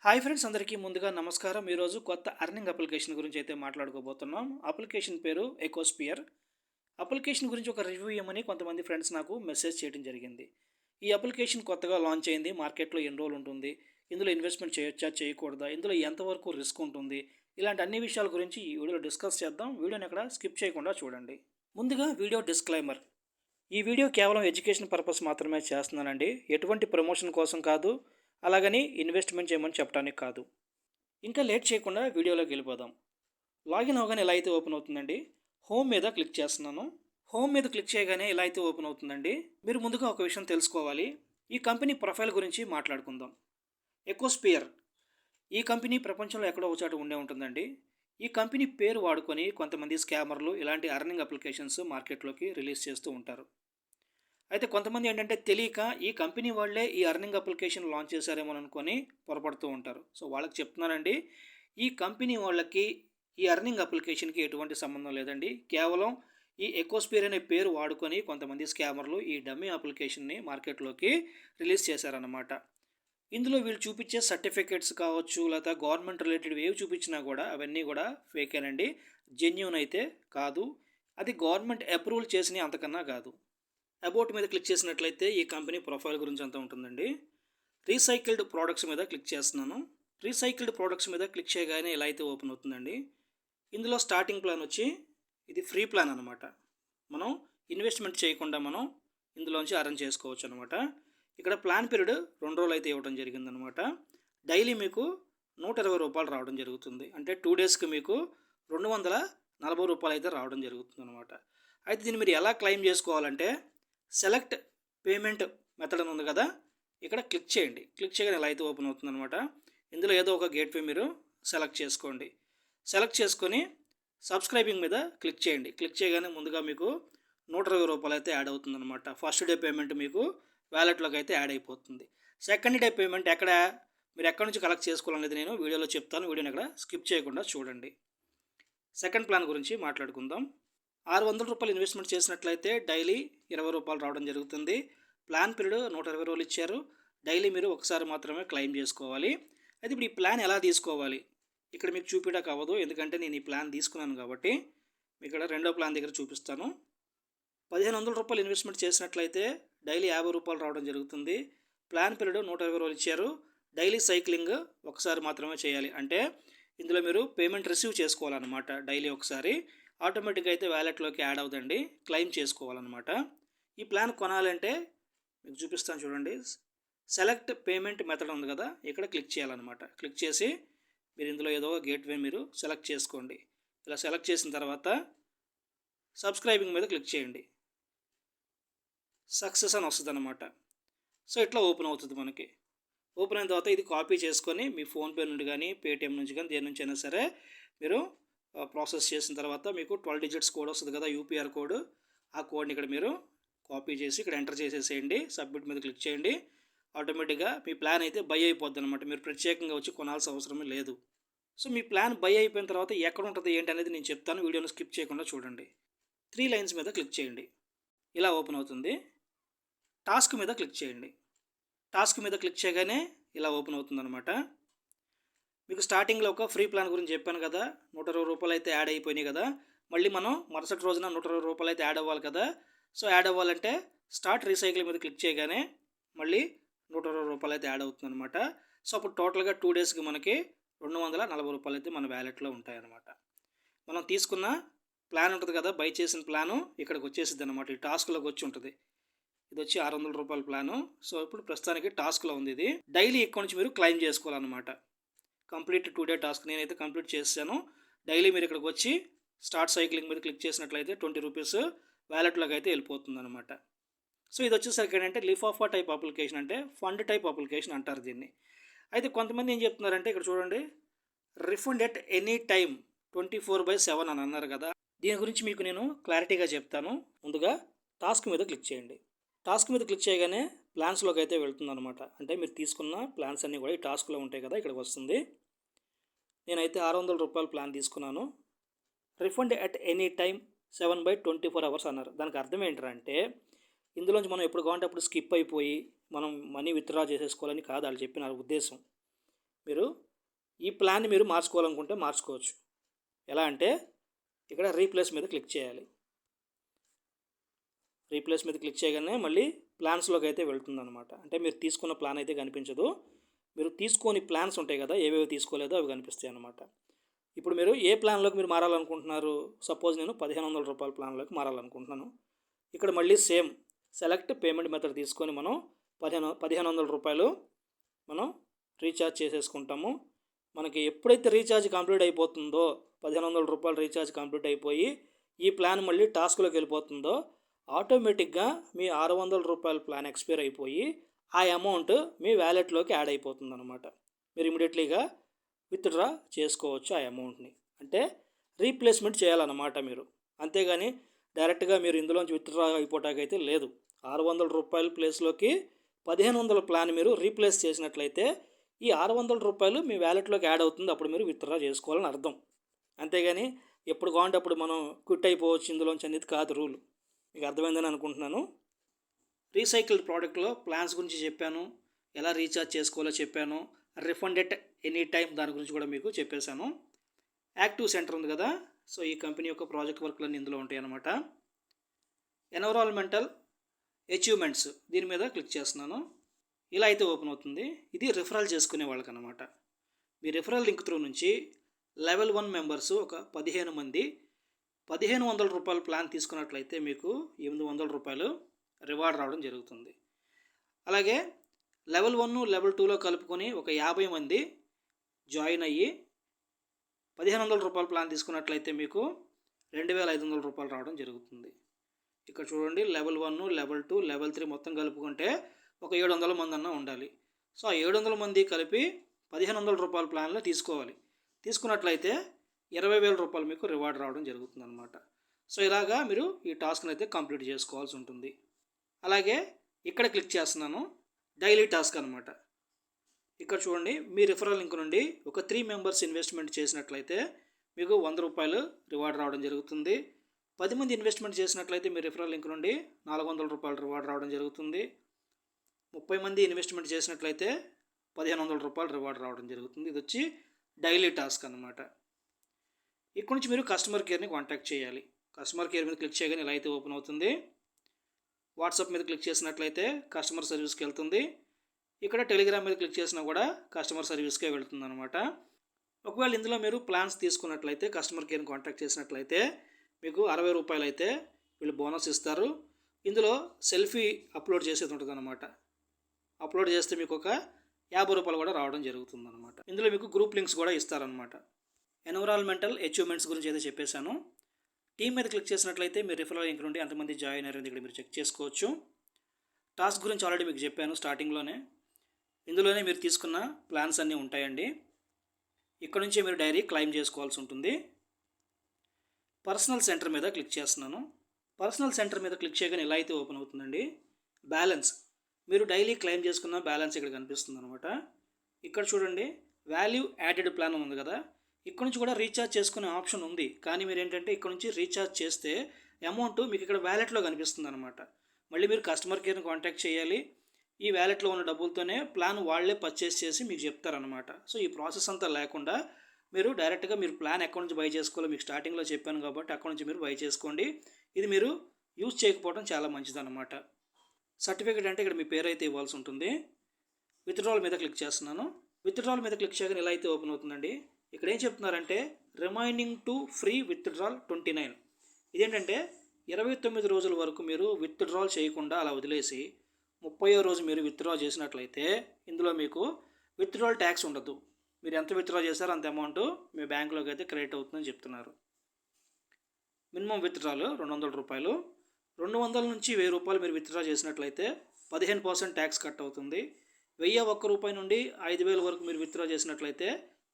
Hi friends, అందరికీ ముందుగా నమస్కారం. ఈరోజు కొత్త ఎర్నింగ్ అప్లికేషన్ గురించి అయితే మాట్లాడుకోబోతున్నాం. అప్లికేషన్ పేరు ఎకోస్పియర్. అప్లికేషన్ గురించి ఒక రివ్యూ ఇవ్వమని కొంతమంది ఫ్రెండ్స్ నాకు మెసేజ్ చేయడం జరిగింది. ఈ అప్లికేషన్ కొత్తగా లాంచ్ అయింది. మార్కెట్లో ఎన్ని రోజులు ఉంటుంది, ఇందులో ఇన్వెస్ట్మెంట్ చేయొచ్చా చేయకూడదా, ఇందులో ఎంతవరకు రిస్క్ ఉంటుంది, ఇలాంటి అన్ని విషయాల గురించి ఈ వీడియోలో డిస్కస్ చేద్దాం. వీడియోని ఎక్కడ స్కిప్ చేయకుండా చూడండి. ముందుగా వీడియో డిస్క్లైమర్. ఈ వీడియో కేవలం ఎడ్యుకేషన్ పర్పస్ మాత్రమే చేస్తున్నానండి. ఎటువంటి ప్రమోషన్ కోసం కాదు, అలాగని ఇన్వెస్ట్మెంట్ చేయమని చెప్పడానికి కాదు. ఇంకా లేట్ చేయకుండా వీడియోలోకి వెళ్ళిపోదాం. లాగిన్ అవగానే ఎలా అయితే ఓపెన్ అవుతుందండి, హోమ్ మీద క్లిక్ చేస్తున్నాను. హోమ్ మీద క్లిక్ చేయగానే ఎలా అయితే ఓపెన్ అవుతుందండి. మీరు ముందుగా ఒక విషయం తెలుసుకోవాలి. ఈ కంపెనీ ప్రొఫైల్ గురించి మాట్లాడుకుందాం. ఎకోస్పియర్ ఈ కంపెనీ ప్రపంచంలో ఎక్కడో ఒక చోట ఉండే ఉంటుందండి. ఈ కంపెనీ పేరు వాడుకొని కొంతమంది స్కామర్లు ఇలాంటి అర్నింగ్ అప్లికేషన్స్ మార్కెట్లోకి రిలీజ్ చేస్తూ ఉంటారు. అయితే కొంతమంది ఏంటంటే తెలియక ఈ కంపెనీ వాళ్ళే ఈ ఎర్నింగ్ అప్లికేషన్ లాంచ్ చేశారేమో అనుకొని పొరపడుతూ ఉంటారు. సో వాళ్ళకి చెప్తున్నానండి, ఈ కంపెనీ వాళ్ళకి ఈ ఎర్నింగ్ అప్లికేషన్కి ఎటువంటి సంబంధం లేదండి. కేవలం ఈ ఎకోస్పియర్ అనే పేరు వాడుకొని కొంతమంది స్కామర్లు ఈ డమ్మీ అప్లికేషన్ని మార్కెట్లోకి రిలీజ్ చేశారన్నమాట. ఇందులో వీళ్ళు చూపించే సర్టిఫికేట్స్ కావచ్చు, లేదా గవర్నమెంట్ రిలేటెడ్ ఏవి చూపించినా కూడా అవన్నీ కూడా ఫేకేనండి. జెన్యూన్ అయితే కాదు. అది గవర్నమెంట్ అప్రూవల్ చేసినవి అంతకన్నా కాదు. అబౌట్ మీద క్లిక్ చేసినట్లయితే ఈ కంపెనీ ప్రొఫైల్ గురించి అంతా ఉంటుందండి. రీసైకిల్డ్ ప్రోడక్ట్స్ మీద క్లిక్ చేస్తున్నాను. రీసైకిల్డ్ ప్రోడక్ట్స్ మీద క్లిక్ చేయగానే ఇలా అయితే ఓపెన్ అవుతుందండి. ఇందులో స్టార్టింగ్ ప్లాన్ వచ్చి ఇది ఫ్రీ ప్లాన్ అనమాట. మనం ఇన్వెస్ట్మెంట్ చేయకుండా మనం ఇందులోంచి అరేంజ్ చేసుకోవచ్చు అనమాట. ఇక్కడ ప్లాన్ పీరియడ్ 2 రోజులు అయితే ఇవ్వడం జరిగిందనమాట. డైలీ మీకు రూ. 120 రావడం జరుగుతుంది. అంటే 2 డేస్కి మీకు రూ. 240 అయితే రావడం జరుగుతుంది అనమాట. అయితే దీన్ని మీరు ఎలా క్లెయిమ్ చేసుకోవాలంటే సెలెక్ట్ పేమెంట్ మెథడ్ అని ఉంది కదా, ఇక్కడ క్లిక్ చేయండి. క్లిక్ చేయగానే ఎలా అయితే ఓపెన్ అవుతుంది అనమాట. ఇందులో ఏదో ఒక గేట్వే మీరు సెలెక్ట్ చేసుకోండి. సెలెక్ట్ చేసుకొని సబ్స్క్రైబింగ్ మీద క్లిక్ చేయండి. క్లిక్ చేయగానే ముందుగా మీకు రూ. 120 అయితే యాడ్ అవుతుందన్నమాట. ఫస్ట్ డే పేమెంట్ మీకు వ్యాలెట్లోకి అయితే యాడ్ అయిపోతుంది. సెకండ్ డే పేమెంట్ మీరు ఎక్కడి నుంచి కలెక్ట్ చేసుకోవాలనేది నేను వీడియోలో చెప్తాను. వీడియోని ఇక్కడ స్కిప్ చేయకుండా చూడండి. సెకండ్ ప్లాన్ గురించి మాట్లాడుకుందాం. రూ. 600 ఇన్వెస్ట్మెంట్ చేసినట్లయితే డైలీ రూ. 20 రావడం జరుగుతుంది. ప్లాన్ పీరియడ్ 120 రోజులు ఇచ్చారు. డైలీ మీరు ఒకసారి మాత్రమే క్లెయిమ్ చేసుకోవాలి. అయితే ఇప్పుడు ఈ ప్లాన్ ఎలా తీసుకోవాలి, ఇక్కడ మీకు చూపించడానికి అవ్వదు, ఎందుకంటే నేను ఈ ప్లాన్ తీసుకున్నాను కాబట్టి. ఇక్కడ రెండో ప్లాన్ దగ్గర చూపిస్తాను. రూ. 1500 ఇన్వెస్ట్మెంట్ చేసినట్లయితే డైలీ రూ. 50 రావడం జరుగుతుంది. ప్లాన్ పీరియడ్ 120 రోజులు ఇచ్చారు. డైలీ సైక్లింగ్ ఒకసారి మాత్రమే చేయాలి. అంటే ఇందులో మీరు పేమెంట్ రిసీవ్ చేసుకోవాలన్నమాట. డైలీ ఒకసారి ఆటోమేటిక్గా అయితే వ్యాలెట్లోకి యాడ్ అవుదండి. క్లెయిమ్ చేసుకోవాలన్నమాట. ఈ ప్లాన్ కొనాలంటే మీకు చూపిస్తాను చూడండి. సెలెక్ట్ పేమెంట్ మెథడ్ ఉంది కదా, ఇక్కడ క్లిక్ చేయాలన్నమాట. క్లిక్ చేసి మీరు ఇందులో ఏదో గేట్వే మీరు సెలెక్ట్ చేసుకోండి. ఇలా సెలెక్ట్ చేసిన తర్వాత సబ్స్క్రైబింగ్ మీద క్లిక్ చేయండి. సక్సెస్ అని వస్తుంది అనమాట. సో ఇట్లా ఓపెన్ అవుతుంది మనకి. ఓపెన్ అయిన తర్వాత ఇది కాపీ చేసుకొని మీ ఫోన్పే నుండి కానీ, పేటిఎం నుంచి కానీ, దేని నుంచి అయినా సరే మీరు ప్రాసెస్ చేసిన తర్వాత మీకు 12 డిజిట్స్ కోడ్ వస్తుంది కదా, యూపీఆర్ కోడ్. ఆ కోడ్ని ఇక్కడ మీరు కాపీ చేసి ఇక్కడ ఎంటర్ చేసేసేయండి. సబ్మిట్ మీద క్లిక్ చేయండి. ఆటోమేటిక్గా మీ ప్లాన్ అయితే బై అయిపోద్ది అనమాట. మీరు ప్రత్యేకంగా వచ్చి కొనాల్సిన అవసరమే లేదు. సో మీ ప్లాన్ బై అయిపోయిన తర్వాత ఎక్కడ ఉంటుంది ఏంటి అనేది నేను చెప్తాను. వీడియోని స్కిప్ చేయకుండా చూడండి. 3 లైన్స్ మీద క్లిక్ చేయండి. ఇలా ఓపెన్ అవుతుంది. టాస్క్ మీద క్లిక్ చేయండి. టాస్క్ మీద క్లిక్ చేయగానే ఇలా ఓపెన్ అవుతుంది అనమాట. మీకు స్టార్టింగ్లో ఒక ఫ్రీ ప్లాన్ గురించి చెప్పాను కదా, రూ. 120 అయితే యాడ్ అయిపోయినాయి కదా. మళ్ళీ మనం మరుసటి రోజున రూ. 120 అయితే యాడ్ అవ్వాలి కదా. సో యాడ్ అవ్వాలంటే స్టార్ట్ రీసైకిల్ మీద క్లిక్ చేయగానే మళ్ళీ రూ. 120 అయితే యాడ్ అవుతుంది అనమాట. సో అప్పుడు టోటల్గా 2 డేస్కి మనకి రూ. 240 అయితే మన వ్యాలెట్లో ఉంటాయన్నమాట. మనం తీసుకున్న ప్లాన్ ఉంటుంది కదా, బై చేసిన ప్లాను ఇక్కడికి వచ్చేసిద్ది అనమాట. ఈ టాస్క్లోకి వచ్చి ఉంటుంది. ఇది వచ్చి రూ. 600 ప్లాను. సో ఇప్పుడు ప్రస్తుతానికి టాస్క్లో ఉంది. ఇది డైలీ ఇక్కడ నుంచి మీరు క్లెయిమ్ చేసుకోవాలన్నమాట. కంప్లీట్ 2 డే టాస్క్ నేనైతే కంప్లీట్ చేశాను. డైలీ మీరు ఇక్కడికి వచ్చి స్టార్ట్ సైక్లింగ్ మీద క్లిక్ చేసినట్లయితే ₹20 వ్యాలెట్లోకి అయితే వెళ్ళిపోతుంది అనమాట. సో ఇది వచ్చేసరికి ఏంటంటే లిఫాఫా టైప్ అప్లికేషన్, అంటే ఫండ్ టైప్ అప్లికేషన్ అంటారు దీన్ని. అయితే కొంతమంది ఏం చెప్తున్నారంటే ఇక్కడ చూడండి, రిఫండ్ ఎట్ ఎనీ టైమ్ 24/7 అని అన్నారు కదా. దీని గురించి మీకు నేను క్లారిటీగా చెప్తాను. ముందుగా టాస్క్ మీద క్లిక్ చేయండి. టాస్క్ మీద క్లిక్ చేయగానే ప్లాన్స్లోకి అయితే వెళ్తుంది అనమాట. అంటే మీరు తీసుకున్న ప్లాన్స్ అన్నీ కూడా ఈ టాస్క్లో ఉంటాయి కదా, ఇక్కడికి వస్తుంది. నేనైతే ₹600 ప్లాన్ తీసుకున్నాను. Refund at any time 7/24 hours అన్నారు. దానికి అర్థం ఏంటంటే ఇందులోంచి మనం ఎప్పుడు కావాలంటే అప్పుడు స్కిప్ అయిపోయి మనం మనీ విత్డ్రా చేసేసుకోవాలని కాదు వాళ్ళు చెప్పిన ఉద్దేశం. మీరు ఈ ప్లాన్ని మీరు మార్చుకోవాలనుకుంటే మార్చుకోవచ్చు. ఎలా అంటే ఇక్కడ రీప్లేస్ మీద క్లిక్ చేయాలి. రీప్లేస్ మీద క్లిక్ చేయగానే మళ్ళీ ప్లాన్స్లోకి అయితే వెళ్తుందన్నమాట. అంటే మీరు తీసుకున్న ప్లాన్ అయితే కనిపించదు. మీరు తీసుకొని ప్లాన్స్ ఉంటాయి కదా, ఏవేవి తీసుకోలేదో అవి కనిపిస్తాయి అన్నమాట. ఇప్పుడు మీరు ఏ ప్లాన్లోకి మీరు మారాలనుకుంటున్నారు? సపోజ్ నేను 1500 రూపాయల ప్లాన్లోకి మారాలనుకుంటున్నాను. ఇక్కడ మళ్ళీ సేమ్ సెలెక్ట్ పేమెంట్ మెథడ్ తీసుకొని మనం 1500 రూపాయలు మనం రీఛార్జ్ చేసేసుకుంటాము. మనకి ఎప్పుడైతే రీఛార్జ్ కంప్లీట్ అయిపోతుందో, 1500 రూపాయలు రీఛార్జ్ కంప్లీట్ అయిపోయి ఈ ప్లాన్ మళ్ళీ టాస్క్లోకి వెళ్ళిపోతుందో, ఆటోమేటిక్గా మీ 600 రూపాయల ప్లాన్ ఎక్స్పైర్ అయిపోయి ఆ అమౌంట్ మీ వ్యాలెట్లోకి యాడ్ అయిపోతుంది అనమాట. మీరు ఇమీడియట్లీగా విత్డ్రా చేసుకోవచ్చు ఆ అమౌంట్ని. అంటే రీప్లేస్మెంట్ చేయాలన్నమాట మీరు. అంతేగాని డైరెక్ట్గా మీరు ఇందులోంచి విత్డ్రా అయిపోవటాకైతే లేదు. 600 రూపాయల ప్లేస్లోకి 1500 ప్లాన్ మీరు రీప్లేస్ చేసినట్లయితే ఈ 600 రూపాయలు మీ వ్యాలెట్లోకి యాడ్ అవుతుంది. అప్పుడు మీరు విత్డ్రా చేసుకోవాలని అర్థం. అంతేగాని ఎప్పుడు కావాలంటే అప్పుడు మనం క్విట్ అయిపోవచ్చు ఇందులోంచి అనేది కాదు రూల్. మీకు అర్థమైందని అనుకుంటున్నాను. రీసైకిల్డ్ ప్రోడక్ట్లో ప్లాన్స్ గురించి చెప్పాను, ఎలా రీఛార్జ్ చేసుకోవాలో చెప్పాను, రిఫండ్ ఎట్ ఎనీ టైం దాని గురించి కూడా మీకు చెప్పేశాను. యాక్టివ్ సెంటర్ ఉంది కదా, సో ఈ కంపెనీ యొక్క ప్రాజెక్ట్ వర్క్లన్నీ ఇందులో ఉంటాయి అన్నమాట. ఎన్విరాన్మెంటల్ అచీవ్మెంట్స్ దీని మీద క్లిక్ చేస్తున్నాను. ఇలా అయితే ఓపెన్ అవుతుంది. ఇది రిఫరల్ చేసుకునే వాళ్ళకి అనమాట. మీ రిఫరల్ లింక్ త్రూ నుంచి లెవెల్ 1 మెంబర్స్ ఒక 15 మంది 1500 రూపాయల ప్లాన్ తీసుకున్నట్లయితే మీకు 800 రూపాయలు రివార్డ్ రావడం జరుగుతుంది. అలాగే లెవెల్ 1 లెవెల్ 2లో కలుపుకొని ఒక 50 మంది జాయిన్ అయ్యి 1500 రూపాయల ప్లాన్ తీసుకున్నట్లయితే మీకు 2500 రూపాయలు రావడం జరుగుతుంది. ఇక్కడ చూడండి, లెవెల్ 1 లెవెల్ 2 లెవెల్ 3 మొత్తం కలుపుకుంటే ఒక 700 మంది అన్న ఉండాలి. సో ఆ 700 మంది కలిపి 1500 రూపాయల ప్లాన్లో తీసుకోవాలి. తీసుకున్నట్లయితే 20,000 రూపాయలు మీకు రివార్డ్ రావడం జరుగుతుంది అనమాట. సో ఇలాగా మీరు ఈ టాస్క్ని అయితే కంప్లీట్ చేసుకోవాల్సి ఉంటుంది. అలాగే ఇక్కడ క్లిక్ చేస్తున్నాను, డైలీ టాస్క్ అనమాట. ఇక్కడ చూడండి, మీ రిఫరల్ లింక్ నుండి ఒక 3 మెంబర్స్ ఇన్వెస్ట్మెంట్ చేసినట్లయితే మీకు 100 రూపాయలు రివార్డ్ రావడం జరుగుతుంది. 10 మంది ఇన్వెస్ట్మెంట్ చేసినట్లయితే మీ రిఫరల్ లింక్ నుండి 400 రూపాయలు రివార్డ్ రావడం జరుగుతుంది. 30 మంది ఇన్వెస్ట్మెంట్ చేసినట్లయితే 1500 రూపాయలు రివార్డ్ రావడం జరుగుతుంది. ఇది వచ్చి డైలీ టాస్క్ అనమాట. ఇక్కడ నుంచి మీరు కస్టమర్ కేర్ని కాంటాక్ట్ చేయాలి. కస్టమర్ కేర్ మీద క్లిక్ చేయగానే ఇలా అయితే ఓపెన్ అవుతుంది. వాట్సాప్ మీద క్లిక్ చేసినట్లయితే కస్టమర్ సర్వీస్కి వెళ్తుంది. ఇక్కడ టెలిగ్రామ్ మీద క్లిక్ చేసినా కూడా కస్టమర్ సర్వీస్కే వెళ్తుంది అనమాట. ఒకవేళ ఇందులో మీరు ప్లాన్స్ తీసుకున్నట్లయితే కస్టమర్ కేర్ని కాంటాక్ట్ చేసినట్లయితే మీకు 60 రూపాయలు అయితే వీళ్ళు బోనస్ ఇస్తారు. ఇందులో సెల్ఫీ అప్లోడ్ చేసేది ఉంటుంది అనమాట. అప్లోడ్ చేస్తే మీకు ఒక 50 రూపాయలు కూడా రావడం జరుగుతుంది అనమాట. ఇందులో మీకు గ్రూప్ లింక్స్ కూడా ఇస్తారనమాట. ఎన్విరాన్మెంటల్ అచీవ్మెంట్స్ గురించి అయితే చెప్పేశాను. టీమ్ మీద క్లిక్ చేసినట్లయితే మీరు రిఫరల్ లింక్ నుండి ఎంతమంది జాయిన్ అయ్యారని ఇక్కడ మీరు చెక్ చేసుకోవచ్చు. టాస్క్ గురించి ఆల్రెడీ మీకు చెప్పాను స్టార్టింగ్లోనే. ఇందులోనే మీరు తీసుకున్న ప్లాన్స్ అన్నీ ఉంటాయండి. ఇక్కడ నుంచి మీరు డైరీ క్లెయిమ్ చేసుకోవాల్సి ఉంటుంది. పర్సనల్ సెంటర్ మీద క్లిక్ చేస్తున్నాను. పర్సనల్ సెంటర్ మీద క్లిక్ చేయగానే ఇలా అయితే ఓపెన్ అవుతుందండి. బ్యాలెన్స్, మీరు డైలీ క్లెయిమ్ చేసుకున్న బ్యాలెన్స్ ఇక్కడ కనిపిస్తుంది అనమాట. ఇక్కడ చూడండి, వాల్యూ యాడెడ్ ప్లాన్ ఉంది కదా, ఇక్కడ నుంచి కూడా రీఛార్జ్ చేసుకునే ఆప్షన్ ఉంది. కానీ మీరు ఏంటంటే ఇక్కడ నుంచి రీఛార్జ్ చేస్తే అమౌంట్ మీకు ఇక్కడ వ్యాలెట్లో కనిపిస్తుంది అనమాట. మళ్ళీ మీరు కస్టమర్ కేర్ని కాంటాక్ట్ చేయాలి. ఈ వ్యాలెట్లో ఉన్న డబ్బులతోనే ప్లాన్ వాళ్ళే పర్చేస్ చేసి మీకు చెప్తారనమాట. సో ఈ ప్రాసెస్ అంతా లేకుండా మీరు డైరెక్ట్గా మీరు ప్లాన్ అకౌంట్ నుంచి బై చేసుకోవాలి. మీకు స్టార్టింగ్లో చెప్పాను కాబట్టి అకౌంట్ నుంచి మీరు బై చేసుకోండి. ఇది మీరు యూజ్ చేయకపోవడం చాలా మంచిదన్నమాట. సర్టిఫికేట్ అంటే ఇక్కడ మీ పేరు అయితే ఇవ్వాల్సి ఉంటుంది. విత్డ్రాల్ మీద క్లిక్ చేస్తున్నాను. విత్డ్రాల్ మీద క్లిక్ చేయగానే ఇలా అయితే ఓపెన్ అవుతుందండి. ఇక్కడ ఏం చెప్తున్నారంటే రిమైనింగ్ టు ఫ్రీ విత్డ్రాల్ 29. ఇదేంటంటే 29 రోజుల వరకు మీరు విత్డ్రాల్ చేయకుండా అలా వదిలేసి 30వ రోజు మీరు విత్డ్రా చేసినట్లయితే ఇందులో మీకు విత్డ్రాల్ ట్యాక్స్ ఉండదు. మీరు ఎంత విత్డ్రా చేస్తారో అంత అమౌంట్ మీ బ్యాంకులోకి అయితే క్రెడిట్ అవుతుందని చెప్తున్నారు. మినిమం విత్డ్రాలు 200 రూపాయలు. 200 నుంచి 1000 రూపాయలు మీరు విత్డ్రా చేసినట్లయితే 15% ట్యాక్స్ కట్ అవుతుంది. 1001 రూపాయి నుండి 5000 వరకు మీరు విత్డ్రా చేసినట్లయితే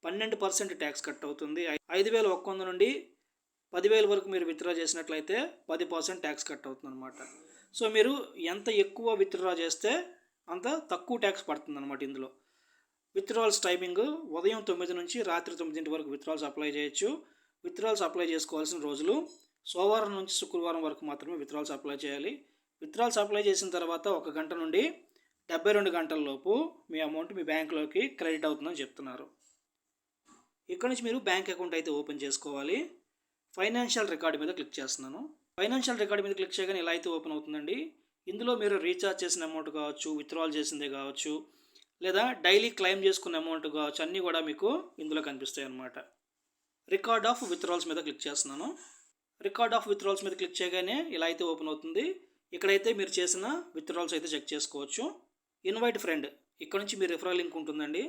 12% ట్యాక్స్ కట్ అవుతుంది. 5100 నుండి 10,000 వరకు మీరు విత్డ్రా చేసినట్లయితే 10% ట్యాక్స్ కట్ అవుతుంది అనమాట. సో మీరు ఎంత ఎక్కువ విత్డ్రా చేస్తే అంత తక్కువ ట్యాక్స్ పడుతుంది అనమాట. ఇందులో విత్డ్రాల్స్ టైమింగ్ ఉదయం 9 నుంచి రాత్రి 9 వరకు విత్డ్రాల్స్ అప్లై చేయొచ్చు. విత్డ్రాల్స్ అప్లై చేసుకోవాల్సిన రోజులు సోమవారం నుంచి శుక్రవారం వరకు మాత్రమే విత్డ్రాల్స్ అప్లై చేయాలి. విత్డ్రాల్స్ అప్లై చేసిన తర్వాత 1 గంట నుండి 72 గంటలలోపు మీ అమౌంట్ మీ బ్యాంకులోకి క్రెడిట్ అవుతుందని చెప్తున్నారు. ఇక్కడ నుంచి మీరు బ్యాంక్ అకౌంట్ అయితే ఓపెన్ చేసుకోవాలి. ఫైనాన్షియల్ రికార్డు మీద క్లిక్ చేస్తున్నాను. ఫైనాన్షియల్ రికార్డు మీద క్లిక్ చేయగానే ఇలా అయితే ఓపెన్ అవుతుందండి. ఇందులో మీరు రీఛార్జ్ చేసిన అమౌంట్ కావచ్చు, విత్డ్రాల్ చేసిందే కావచ్చు, లేదా డైలీ క్లెయిమ్ చేసుకున్న అమౌంట్ కావచ్చు, అన్నీ కూడా మీకు ఇందులో కనిపిస్తాయి అన్నమాట. రికార్డ్ ఆఫ్ విత్డ్రాల్స్ మీద క్లిక్ చేస్తున్నాను. రికార్డ్ ఆఫ్ విత్డ్రాల్స్ మీద క్లిక్ చేయగానే ఇలా అయితే ఓపెన్ అవుతుంది. ఇక్కడైతే మీరు చేసిన విత్డ్రాల్స్ అయితే చెక్ చేసుకోవచ్చు. ఇన్వైట్ ఫ్రెండ్, ఇక్కడ నుంచి మీ రిఫరల్ లింక్ ఉంటుందండి.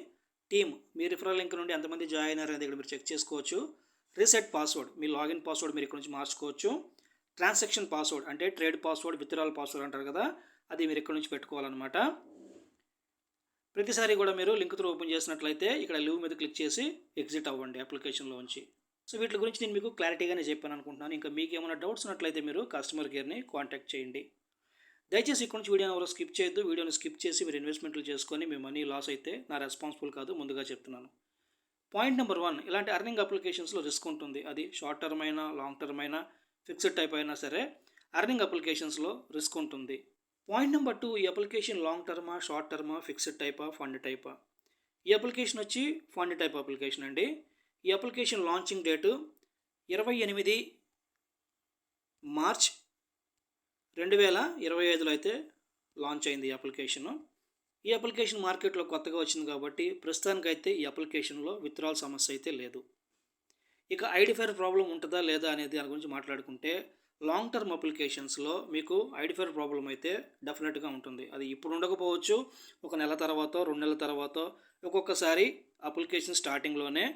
టీమ్, మీ రిఫరల్ లింక్ నుండి ఎంతమంది జాయిన్ అయ్యారు అనేది ఇక్కడ మీరు చెక్ చేసుకోవచ్చు. రీసెట్ పాస్వర్డ్, మీ లాగిన్ పాస్వర్డ్ మీరు ఇక్కడ నుంచి మార్చుకోవచ్చు. ట్రాన్సాక్షన్ పాస్వర్డ్ అంటే ట్రేడ్ పాస్వర్డ్, విత్డ్రాల్ పాస్వర్డ్ అంటారు కదా, అది మీరు ఇక్కడ నుంచి పెట్టుకోవాలన్నమాట. ప్రతిసారి కూడా మీరు లింక్ త్రూ ఓపెన్ చేసినట్లయితే ఇక్కడ లీవ్ మీద క్లిక్ చేసి ఎగ్జిట్ అవ్వండి అప్లికేషన్లో ఉంచి. సో వీటి గురించి నేను మీకు క్లారిటీగానే చెప్పాను అనుకుంటున్నాను. ఇంకా మీకు ఏమైనా డౌట్స్ ఉన్నట్లయితే మీరు కస్టమర్ కేర్ని కాంటాక్ట్ చేయండి. దయచేసి ఇక్కడ నుంచి వీడియోని ఎవరు స్కిప్ చేయొద్దు. వీడియోని స్కిప్ చేసి మీరు ఇన్వెస్ట్మెంట్లు చేసుకొని మీ మనీ లాస్ అయితే నా రెస్పాన్సిబుల్ కాదు, ముందుగా చెప్తున్నాను. పాయింట్ నెంబర్ 1, ఇలాంటి అర్నింగ్ అప్లికేషన్స్లో రిస్క్ ఉంటుంది. అది షార్ట్ టర్మ్ అయినా, లాంగ్ టర్మ్ అయినా, ఫిక్స్డ్ టైప్ అయినా సరే అర్నింగ్ అప్లికేషన్స్లో రిస్క్ ఉంటుంది. పాయింట్ నెంబర్ 2, ఈ అప్లికేషన్ లాంగ్ టర్మా, షార్ట్ టర్మా, ఫిక్స్డ్ టైపా, ఫండ్ టైపా? ఈ అప్లికేషన్ వచ్చి ఫండ్ టైప్ అప్లికేషన్ అండి. ఈ అప్లికేషన్ లాంచింగ్ డేటు 28 మార్చ్ 2025లో అయితే లాంచ్ అయింది ఈ అప్లికేషను. ఈ అప్లికేషన్ మార్కెట్లో కొత్తగా వచ్చింది కాబట్టి ప్రస్తుతానికైతే ఈ అప్లికేషన్లో విత్డ్రాల్ సమస్య అయితే లేదు. ఇక ఐడిఫైర్ ప్రాబ్లం ఉంటుందా లేదా అనేది దాని గురించి మాట్లాడుకుంటే, లాంగ్ టర్మ్ అప్లికేషన్స్లో మీకు ఐడిఫైర్ ప్రాబ్లం అయితే డెఫినెట్గా ఉంటుంది. అది ఇప్పుడు ఉండకపోవచ్చు, ఒక నెల తర్వాతో, 2 నెలల తర్వాతో, ఒక్కొక్కసారి అప్లికేషన్ స్టార్టింగ్లోనే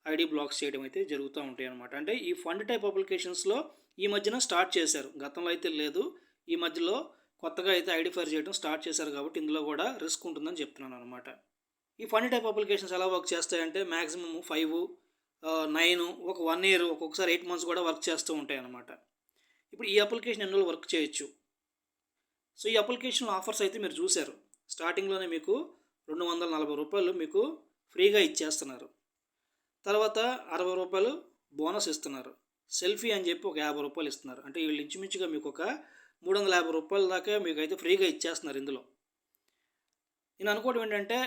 ఐడి బ్లాక్స్ చేయడం అయితే జరుగుతూ ఉంటాయి అన్నమాట. అంటే ఈ ఫండ్ టైప్ అప్లికేషన్స్లో ఈ మధ్యన స్టార్ట్ చేశారు, గతంలో అయితే లేదు. ఈ మధ్యలో కొత్తగా అయితే ఐడిఫైర్ చేయడం స్టార్ట్ చేశారు కాబట్టి ఇందులో కూడా రిస్క్ ఉంటుందని చెప్తున్నాను అనమాట. ఈ ఫండ్ టైప్ అప్లికేషన్స్ ఎలా వర్క్ చేస్తాయంటే మ్యాక్సిమం 5, 9, ఒక 1 ఇయర్, ఒక్కొక్కసారి 8 మంత్స్ కూడా వర్క్ చేస్తూ ఉంటాయి అన్నమాట. ఇప్పుడు ఈ అప్లికేషన్ ఎన్ని రోజులు వర్క్ చేయొచ్చు. సో ఈ అప్లికేషన్ ఆఫర్స్ అయితే మీరు చూశారు. స్టార్టింగ్లోనే మీకు 240 రూపాయలు మీకు ఫ్రీగా ఇచ్చేస్తున్నారు. తర్వాత 60 రూపాయలు బోనస్ ఇస్తున్నారు. సెల్ఫీ అని చెప్పి ఒక 50 రూపాయలు ఇస్తున్నారు. అంటే వీళ్ళు ఇంచుమించుగా మీకు ఒక 350 రూపాయల దాకా మీకు అయితే ఫ్రీగా ఇచ్చేస్తున్నారు ఇందులో. నేను అనుకోవడం ఏంటంటే,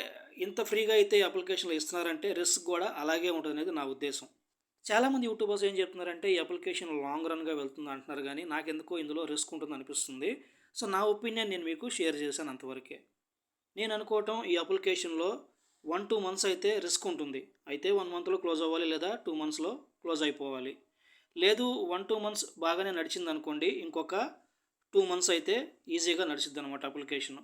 ఇంత ఫ్రీగా అయితే అప్లికేషన్లో ఇస్తున్నారంటే రిస్క్ కూడా అలాగే ఉంటుంది అనేది నా ఉద్దేశం. చాలామంది యూట్యూబర్స్ ఏం చెప్తున్నారంటే ఈ అప్లికేషన్ లాంగ్ రన్గా వెళ్తుంది అంటున్నారు, కానీ నాకెందుకో ఇందులో రిస్క్ ఉంటుంది అనిపిస్తుంది. సో నా ఒపీనియన్ నేను మీకు షేర్ చేశాను అంతవరకే. నేను అనుకోవటం ఈ అప్లికేషన్లో 1-2 మంత్స్ అయితే రిస్క్ ఉంటుంది. అయితే 1 మంత్లో క్లోజ్ అవ్వాలి, లేదా 2 మంత్స్లో క్లోజ్ అయిపోవాలి. లేదు 1-2 మంత్స్ బాగానే నడిచింది అనుకోండి, ఇంకొక 2 మంత్స్ అయితే ఈజీగా నడిచిద్ది అనమాట అప్లికేషన్.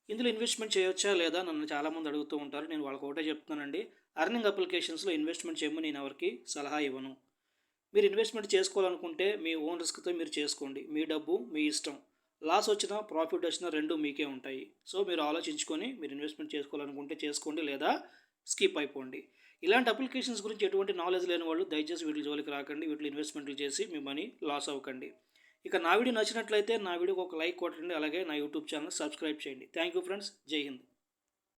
ఇందులో ఇన్వెస్ట్మెంట్ చేయొచ్చా లేదా నన్ను చాలామంది అడుగుతూ ఉంటారు. నేను వాళ్ళకి ఒకటే చెప్తున్నానండి, అర్నింగ్ అప్లికేషన్స్లో ఇన్వెస్ట్మెంట్ చేయమని నేను ఎవరికి సలహా ఇవ్వను. మీరు ఇన్వెస్ట్మెంట్ చేసుకోవాలనుకుంటే మీ ఓన్ రిస్క్తో మీరు చేసుకోండి. మీ డబ్బు మీ ఇష్టం. లాస్ వచ్చినా ప్రాఫిట్ వచ్చినా రెండు మీకే ఉంటాయి. సో మీరు ఆలోచించుకొని మీరు ఇన్వెస్ట్మెంట్ చేసుకోవాలనుకుంటే చేసుకోండి, లేదా స్కిప్ అయిపోండి. ఇలాంటి అప్లికేషన్స్ గురించి ఎటువంటి నాలెడ్జ్ లేని వాళ్ళు దయచేసి వీటి జోలికి రాకండి. వీటిలో ఇన్వెస్ట్మెంట్లు చేసి మీ మనీ లాస్ అవ్వకండి. ఇక నా వీడియో నచ్చినట్లయితే నా వీడియోకి ఒక లైక్ కొట్టండి. అలాగే నా యూట్యూబ్ ఛానల్ సబ్స్క్రైబ్ చేయండి. Thank you friends. జై హింద్.